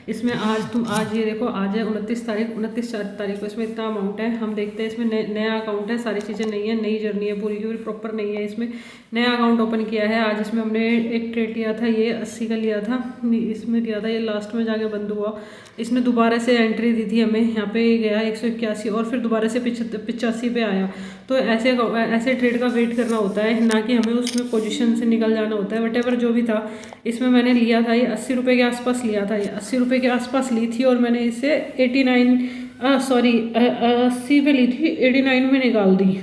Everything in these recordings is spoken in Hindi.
इसमें आज ये देखो, आज है 29 तारीख को, इसमें इतना अमाउंट है। हम देखते हैं, इसमें नया अकाउंट है, सारी चीज़ें नई है, नई जर्नी है, पूरी की पूरी प्रॉपर नहीं है। इसमें नया अकाउंट ओपन किया है आज। इसमें हमने एक ट्रेड लिया था, ये 80 का लिया था, इसमें लिया था, ये लास्ट में जाके बंद हुआ। इसने दोबारा से एंट्री दी थी हमें, यहाँ पे गया 181 और फिर दोबारा से 85 पे आया। तो ऐसे ट्रेड का वेट करना होता है, ना कि हमें उसमें पोजीशन से निकल जाना होता है। वटेवर जो भी था, इसमें मैंने लिया था, ये 80 रुपये के आसपास लिया था, ये 80 रुपये के आसपास ली थी और मैंने इसे 80 पे ली थी, 89 में निकाल दी।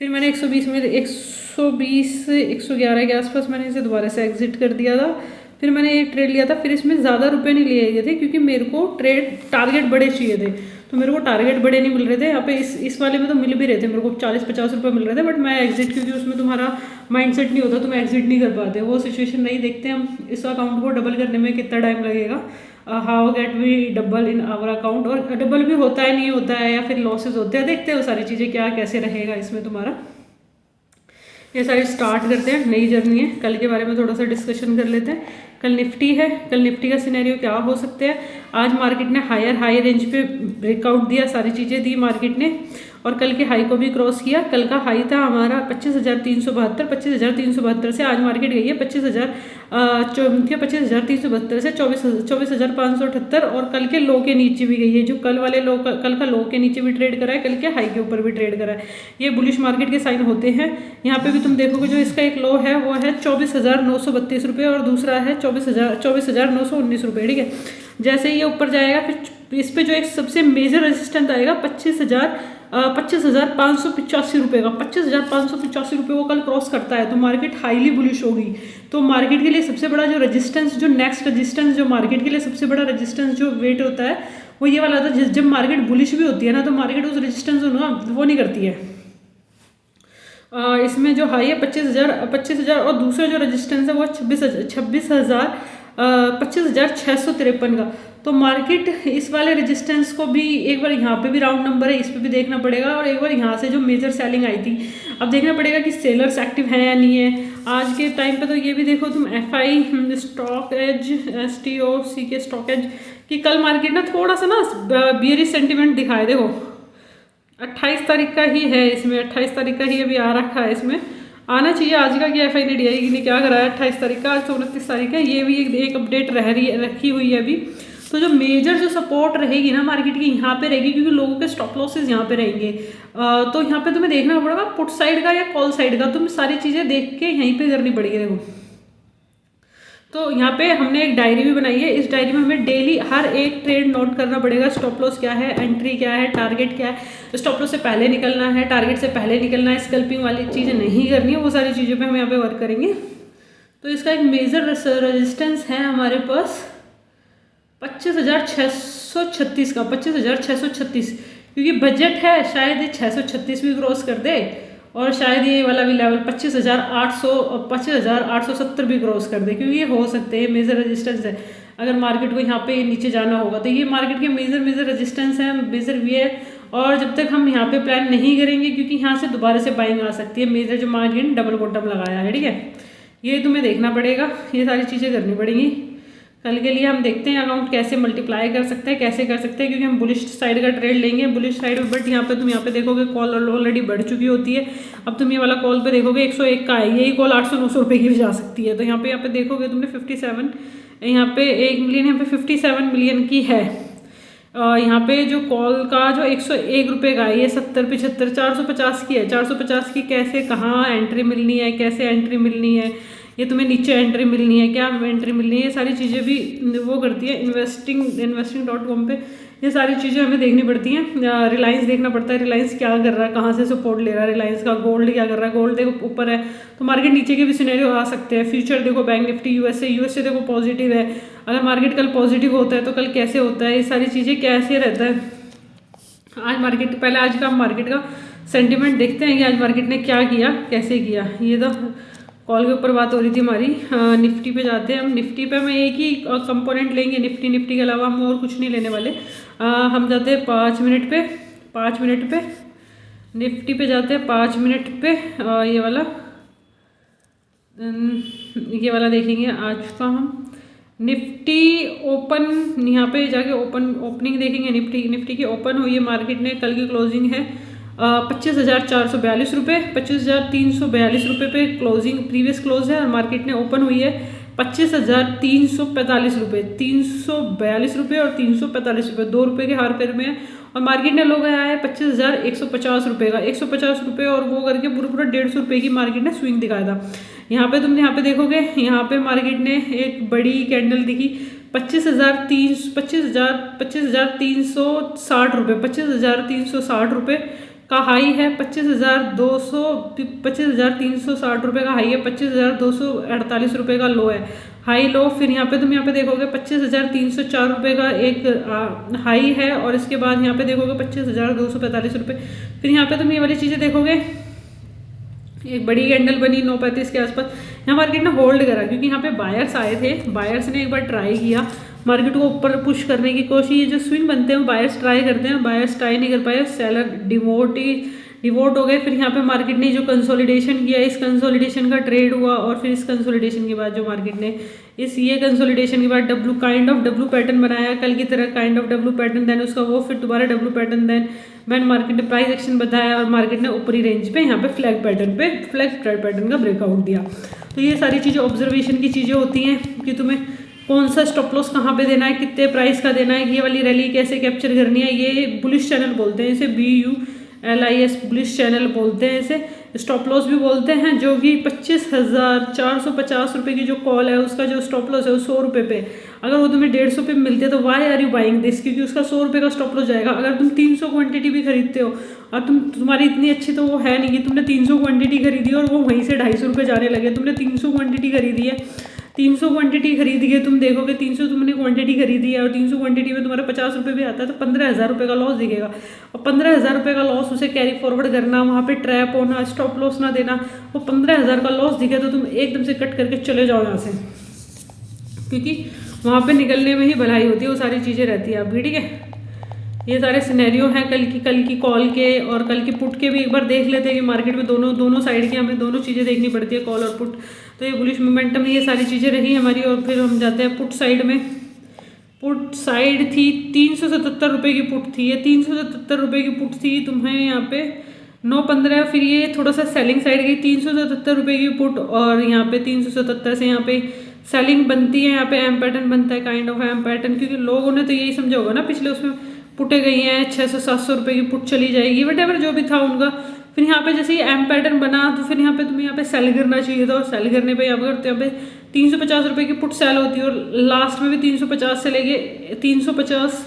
फिर मैंने 111 के आसपास मैंने इसे दोबारा से एग्जिट कर दिया था। फिर मैंने एक ट्रेड लिया था, फिर इसमें ज़्यादा रुपए नहीं लिए गए थे क्योंकि मेरे को ट्रेड टारगेट बड़े चाहिए थे, तो मेरे को टारगेट बड़े नहीं मिल रहे थे। यहाँ पे इस वाले में तो मिल भी रहे थे, मेरे को 40-50 रुपये मिल रहे थे, बट मैं एग्जिट, क्योंकि उसमें तुम्हारा माइंडसेट नहीं होता, तुम एग्जिट नहीं कर पाते, वो सिचुएशन नहीं देखते हम। इस अकाउंट को डबल करने में कितना टाइम लगेगा, how get we double in our account, और डबल भी होता है नहीं होता है, या फिर लॉसेज होते हैं, देखते हैं वो सारी चीज़ें क्या कैसे रहेगा इसमें तुम्हारा। ये सारी स्टार्ट करते हैं, नई जर्नी है। कल के बारे में थोड़ा सा डिस्कशन कर लेते हैं। कल निफ्टी है, कल निफ्टी का सिनेरियो क्या हो सकते हैं। आज मार्केट ने हाई रेंज पे ब्रेकआउट दिया, सारी चीज़ें दी मार्केट ने, और कल के हाई को भी क्रॉस किया। कल का हाई था हमारा 25,372, 25,372 से आज मार्केट गई है 25,372 से 24,578, और कल के लो के नीचे भी गई है। जो कल वाले लो, कल का लो के नीचे भी ट्रेड करा है, कल के हाई के ऊपर भी ट्रेड करा है। ये बुलिश मार्केट के साइन होते हैं। यहाँ पे भी तुम देखोगे, जो इसका एक लो है वो है 24,932 रुपये और दूसरा है 24,919 रुपये, ठीक है। जैसे ये ऊपर जाएगा, फिर इस पे जो एक सबसे मेजर रेजिस्टेंस आएगा 25,585 रुपये का, 25,585 रुपये वो कल क्रॉस करता है तो मार्केट हाईली बुलिश होगी। तो मार्केट के लिए सबसे बड़ा जो रेजिस्टेंस, जो नेक्स्ट रेजिस्टेंस, जो मार्केट के लिए सबसे बड़ा रेजिस्टेंस जो वेट होता है वो ये वाला था। जब मार्केट बुलिश भी होती है ना, तो मार्केट उस रेजिस्टेंस को ना वो नहीं करती है। इसमें जो हाई है 25,000 और दूसरा जो रेजिस्टेंस है वो 25,653 का। तो मार्केट इस वाले रेजिस्टेंस को भी एक बार, यहाँ पे भी राउंड नंबर है, इस पे भी देखना पड़ेगा, और एक बार यहाँ से जो मेजर सेलिंग आई थी, अब देखना पड़ेगा कि सेलर्स एक्टिव हैं या नहीं है आज के टाइम पे। तो ये भी देखो तुम, FI स्टॉक एज, STOC के स्टॉक एज कि कल मार्केट ना थोड़ा सा ना बियरिश सेंटिमेंट दिखाए। देखो 28 तारीख का ही है, इसमें 28 तारीख का ही अभी आ रखा है, इसमें आना चाहिए आज का कि FI ने DI ने क्या करा है 28 तारीख का। आज तो 29 तारीख है, ये भी एक अपडेट रखी हुई है अभी। तो जो मेजर जो सपोर्ट रहेगी ना मार्केट की, यहाँ पे रहेगी, क्योंकि लोगों के स्टॉप लॉसेस यहाँ पे रहेंगे। तो यहाँ पे तुम्हें देखना पड़ेगा पुट साइड का या कॉल साइड का, तुम सारी चीज़ें देख के यहीं पे करनी पड़ेगी। देखो, तो यहाँ पे हमने एक डायरी भी बनाई है, इस डायरी में हमें डेली हर एक ट्रेड नोट करना पड़ेगा। स्टॉप लॉस क्या है, एंट्री क्या है, टारगेट क्या है, स्टॉप लॉस से पहले निकलना है, टारगेट से पहले निकलना है, स्कल्पिंग वाली चीज़ें नहीं करनी है, वो सारी चीज़ों पे हम यहाँ पे वर्क करेंगे। तो इसका एक मेजर रेजिस्टेंस है हमारे पास 25,636 का, 25,636, क्योंकि बजट है शायद ये 636 भी क्रॉस कर दे, और शायद ये वाला भी लेवल 25,870 भी क्रॉस कर दे, क्योंकि ये हो सकते हैं मेजर रेजिस्टेंस है। अगर मार्केट को यहाँ पे नीचे जाना होगा तो ये मार्केट के मेजर रेजिस्टेंस है, मेजर वी है। और जब तक हम यहाँ पे प्लान नहीं करेंगे, क्योंकि यहाँ से दोबारा से बाइंग आ सकती है, मेजर जो मार्केट ने डबल बॉटम लगाया है, ठीक है, ये तुम्हें देखना पड़ेगा, ये सारी चीज़ें करनी पड़ेंगी। कल के लिए हम देखते हैं अकाउंट कैसे मल्टीप्लाई कर सकते हैं, कैसे कर सकते हैं, क्योंकि हम बुलिश साइड का ट्रेड लेंगे, बुलिश साइड में। बट यहाँ पे तुम यहाँ पे देखोगे कॉल ऑलरेडी बढ़ चुकी होती है। अब तुम ये वाला कॉल पे देखोगे 101 का है, यही कॉल 800-900 रुपये की भी जा सकती है। तो यहाँ पे देखोगे तुमने 57, यहाँ पे 1 मिलियन, यहाँ पे 57 मिलियन की है। यहाँ पे जो कॉल का जो 101 रुपये का है, ये 70-75 450 की है। 450 की कैसे, कहाँ एंट्री मिलनी है, कैसे एंट्री मिलनी है, ये तुम्हें नीचे एंट्री मिलनी है, क्या एंट्री मिलनी है, ये सारी चीज़ें भी वो करती है investing.com पे। ये सारी चीज़ें हमें देखनी पड़ती हैं। रिलायंस देखना पड़ता है, रिलायंस क्या कर रहा है, कहाँ से सपोर्ट ले रहा है रिलायंस का। गोल्ड क्या कर रहा है, गोल्ड देखो ऊपर है तो मार्केट नीचे के भी सिनेरियो आ सकते हैं। फ्यूचर देखो, बैंक निफ्टी यूएसए देखो पॉजिटिव है। अगर मार्केट कल पॉजिटिव होता है तो कल कैसे होता है, ये सारी चीज़ें कैसे रहता है आज मार्केट। पहले आज का मार्केट का सेंटिमेंट देखते हैं कि आज मार्केट ने क्या किया, कैसे किया। ये तो कॉल के ऊपर बात हो रही थी हमारी। निफ्टी पे जाते हैं हम। निफ्टी पे हम एक ही कंपोनेंट लेंगे, निफ्टी के अलावा हम और कुछ नहीं लेने वाले। हम जाते हैं 5 मिनट पे, 5 मिनट पे निफ्टी पे जाते हैं 5 मिनट पे। ये वाला देखेंगे आज का हम। निफ्टी ओपन, यहाँ पे जाके ओपनिंग देखेंगे। निफ्टी की ओपन हुई है मार्केट ने, कल की क्लोजिंग है 25,442 रुपये, 25,342 रुपये पे क्लोजिंग प्रीवियस क्लोज है, और मार्केट ने ओपन हुई है 25,345 रुपये, 342 रुपये और 345 रुपये, 2 रुपये के हार फेर में है। और मार्केट ने लोग आया है 25,150 रुपये का, 150 रुपये और वो करके पूरा 150 रुपये की मार्केट ने स्विंग दिखाया था। यहाँ पे तुम यहाँ पे देखोगे, यहाँ पे मार्केट ने एक बड़ी कैंडल दिखी 25,360 रुपये, 25,360 रुपये का हाई है, 25,360 रुपये का हाई है, 25,248 रुपये का लो है, हाई लो। फिर यहाँ पे तुम यहाँ पे देखोगे 25,304 रुपये का एक हाई है, और इसके बाद यहाँ पे देखोगे 25,245 रुपये। फिर यहाँ पे तुम ये वाली चीज़ें देखोगे, एक बड़ी कैंडल बनी 9:35 के आसपास, यहाँ मार्केट ने होल्ड करा क्योंकि यहाँ पे बायर्स आए थे। बायर्स ने एक बार ट्राई किया मार्केट को ऊपर पुश करने की कोशिश, ये जो स्विंग बनते हैं बायर्स ट्राई करते हैं, बायर्स ट्राई नहीं कर पाए, सेलर डिवोट हो गए। फिर यहाँ पे मार्केट ने जो कंसोलिडेशन किया, इस कंसोलिडेशन का ट्रेड हुआ, और फिर इस कंसोलिडेशन के बाद जो मार्केट ने ये कंसोलिडेशन के बाद डब्लू पैटर्न बनाया, कल की तरह kind of W pattern, then उसका वो फिर दोबारा W pattern, then main market ने प्राइस एक्शन बताया, और मार्केट ने ऊपरी रेंज पे यहाँ पे फ्लैग पैटर्न का ब्रेकआउट दिया। तो ये सारी चीज़ें ऑब्जर्वेशन की चीज़ें होती हैं कि तुम्हें कौन सा स्टॉप लॉस कहाँ पे देना है, कितने प्राइस का देना है, ये वाली रैली कैसे कैप्चर करनी है। ये बुलिश चैनल बोलते हैं इसे, BULIS बुलिश चैनल बोलते हैं इसे, स्टॉप लॉस भी बोलते हैं। जो कि 25,450 रुपये की जो कॉल है, उसका जो स्टॉप लॉस है वो 100 रुपये पे, अगर वो तुम्हें 150 पे मिलते हैं तो why are you buying this, क्योंकि उसका 100 रुपये का स्टॉप लॉस जाएगा। अगर तुम 300 क्वांटिटी भी खरीदते हो, और तुम्हारी इतनी अच्छी तो वो है नहीं कि तुमने 300 क्वांटिटी खरीदी और वो वहीं से 250 रुपये जाने लगे। तुमने 300 क्वांटिटी खरीदी है, 300 क्वांटिटी खरीद के तुम देखोगे 300 तुमने क्वांटिटी खरीदी है, और 300 क्वांटिटी में तुम्हारा 50 रुपये भी आता है, तो 15,000 रुपये का लॉस दिखेगा। और 15,000 रुपये का लॉस उसे कैरी फॉरवर्ड करना, वहाँ पे ट्रैप होना, स्टॉप लॉस ना देना, वो 15,000 का लॉस दिखे तो तुम एकदम से कट करके चले जाओ यहाँ से, क्योंकि वहाँ पे निकलने में ही भलाई होती है, वो सारी चीज़ें रहती है आपकी। ठीक है, ये सारे सिनेरियो हैं कल की कॉल के, और कल की पुट के भी एक बार देख लेते हैं कि मार्केट में दोनों साइड की हमें दोनों चीज़ें देखनी पड़ती है, कॉल और पुट। तो ये बुलिश मोमेंटम में ये सारी चीज़ें रही हमारी। और फिर हम जाते हैं पुट साइड में। पुट साइड थी 377 रुपये की पुट थी, ये 377 रुपये की पुट थी तुम्हें यहाँ पे 9:15। फिर ये थोड़ा सा सेलिंग साइड गई, 377 रुपये की पुट, और यहाँ पे 377 से यहाँ पे सेलिंग बनती है, यहाँ पे एम पैटर्न बनता है, काइंड ऑफ एम पैटर्न, क्योंकि लोगों ने तो यही समझा होगा ना पिछले उसमें पुटे गई हैं 600-700 रुपये की पुट चली जाएगी, वट जो भी था उनका। फिर यहाँ पे जैसे ही एम पैटर्न बना, तो फिर यहाँ पे तुम्हें यहाँ पे सेल करना चाहिए था, और सेल करने पे यहाँ पे 350 रुपये की पुट सेल होती है, और लास्ट में भी 350 से लेके 350,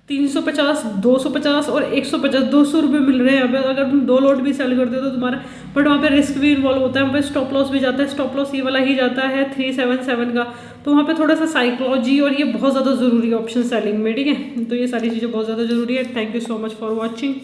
250 और 150, 200 रुपये मिल रहे हैं यहाँ पे। अगर तुम 2 लोट भी सेल करते हो तो तुम्हारा, बट वहाँ पे रिस्क भी इन्वॉल्व होता है, वहाँ पे स्टॉप लॉस भी जाता है। स्टॉप लॉस ये वाला ही जाता है 377 का, तो वहाँ पे थोड़ा सा साइकोलॉजी, और ये बहुत ज़्यादा ज़रूरी है ऑप्शन सेलिंग में। ठीक है, तो ये सारी चीज़ें बहुत ज़्यादा ज़रूरी है। Thank you so much for watching.